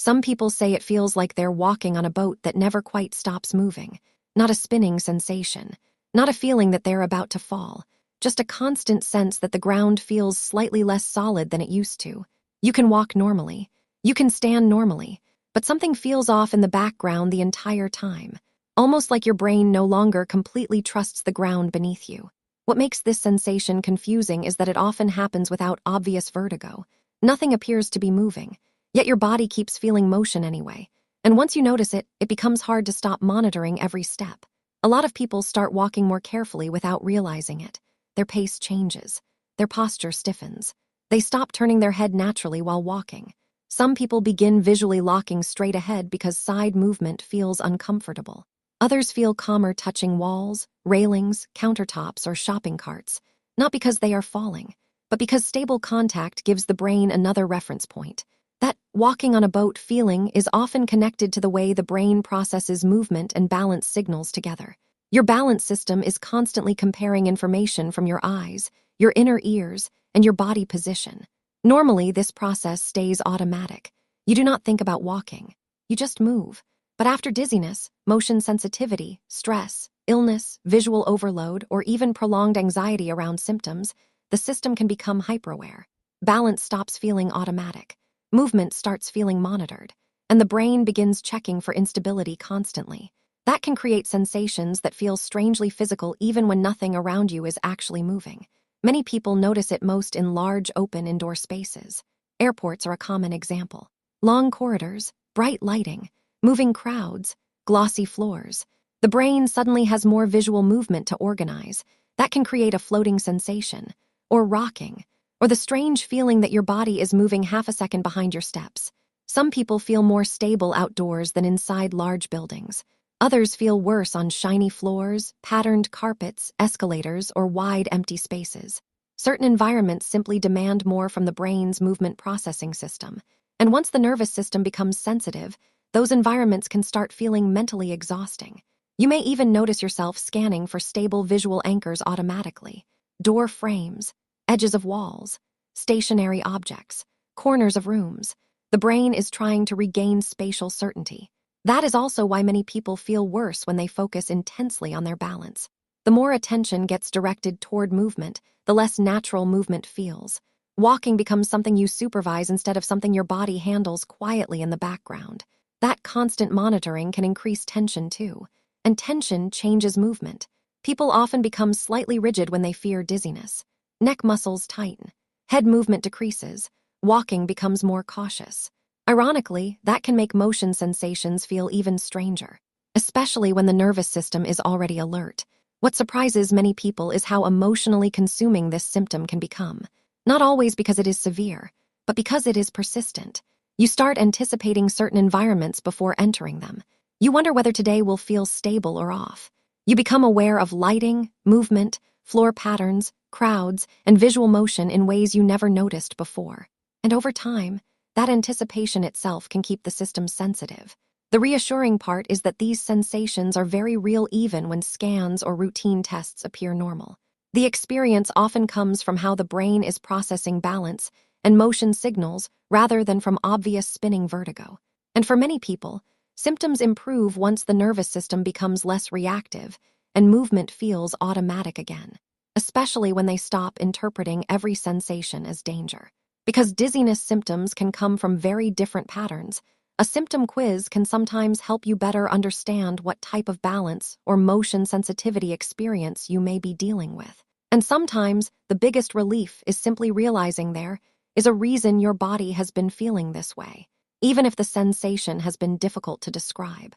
Some people say it feels like they're walking on a boat that never quite stops moving. Not a spinning sensation, not a feeling that they're about to fall, just a constant sense that the ground feels slightly less solid than it used to. You can walk normally, you can stand normally, but something feels off in the background the entire time, almost like your brain no longer completely trusts the ground beneath you. What makes this sensation confusing is that it often happens without obvious vertigo. Nothing appears to be moving, yet your body keeps feeling motion anyway. And once you notice it, it becomes hard to stop monitoring every step. A lot of people start walking more carefully without realizing it. Their pace changes. Their posture stiffens. They stop turning their head naturally while walking. Some people begin visually locking straight ahead because side movement feels uncomfortable. Others feel calmer touching walls, railings, countertops, or shopping carts, not because they are falling, but because stable contact gives the brain another reference point. That walking on a boat feeling is often connected to the way the brain processes movement and balance signals together. Your balance system is constantly comparing information from your eyes, your inner ears, and your body position. Normally, this process stays automatic. You do not think about walking. You just move. But after dizziness, motion sensitivity, stress, illness, visual overload, or even prolonged anxiety around symptoms, the system can become hyperaware. Balance stops feeling automatic. Movement starts feeling monitored, and the brain begins checking for instability constantly. That can create sensations that feel strangely physical even when nothing around you is actually moving. Many people notice it most in large open indoor spaces. Airports are a common example. Long corridors, bright lighting, moving crowds, glossy floors. The brain suddenly has more visual movement to organize. That can create a floating sensation, or rocking, or the strange feeling that your body is moving half a second behind your steps. Some people feel more stable outdoors than inside large buildings. Others feel worse on shiny floors, patterned carpets, escalators, or wide empty spaces. Certain environments simply demand more from the brain's movement processing system. And once the nervous system becomes sensitive, those environments can start feeling mentally exhausting. You may even notice yourself scanning for stable visual anchors automatically. Door frames, edges of walls, stationary objects, corners of rooms. The brain is trying to regain spatial certainty. That is also why many people feel worse when they focus intensely on their balance. The more attention gets directed toward movement, the less natural movement feels. Walking becomes something you supervise instead of something your body handles quietly in the background. That constant monitoring can increase tension too, and tension changes movement. People often become slightly rigid when they fear dizziness. Neck muscles tighten, head movement decreases, walking becomes more cautious. Ironically, that can make motion sensations feel even stranger, especially when the nervous system is already alert. What surprises many people is how emotionally consuming this symptom can become, not always because it is severe, but because it is persistent. You start anticipating certain environments before entering them. You wonder whether today will feel stable or off. You become aware of lighting, movement, floor patterns, crowds, and visual motion in ways you never noticed before. And over time, that anticipation itself can keep the system sensitive. The reassuring part is that these sensations are very real even when scans or routine tests appear normal. The experience often comes from how the brain is processing balance and motion signals rather than from obvious spinning vertigo. And for many people, symptoms improve once the nervous system becomes less reactive and movement feels automatic again, especially when they stop interpreting every sensation as danger. Because dizziness symptoms can come from very different patterns, a symptom quiz can sometimes help you better understand what type of balance or motion sensitivity experience you may be dealing with. And sometimes, the biggest relief is simply realizing there is a reason your body has been feeling this way, even if the sensation has been difficult to describe.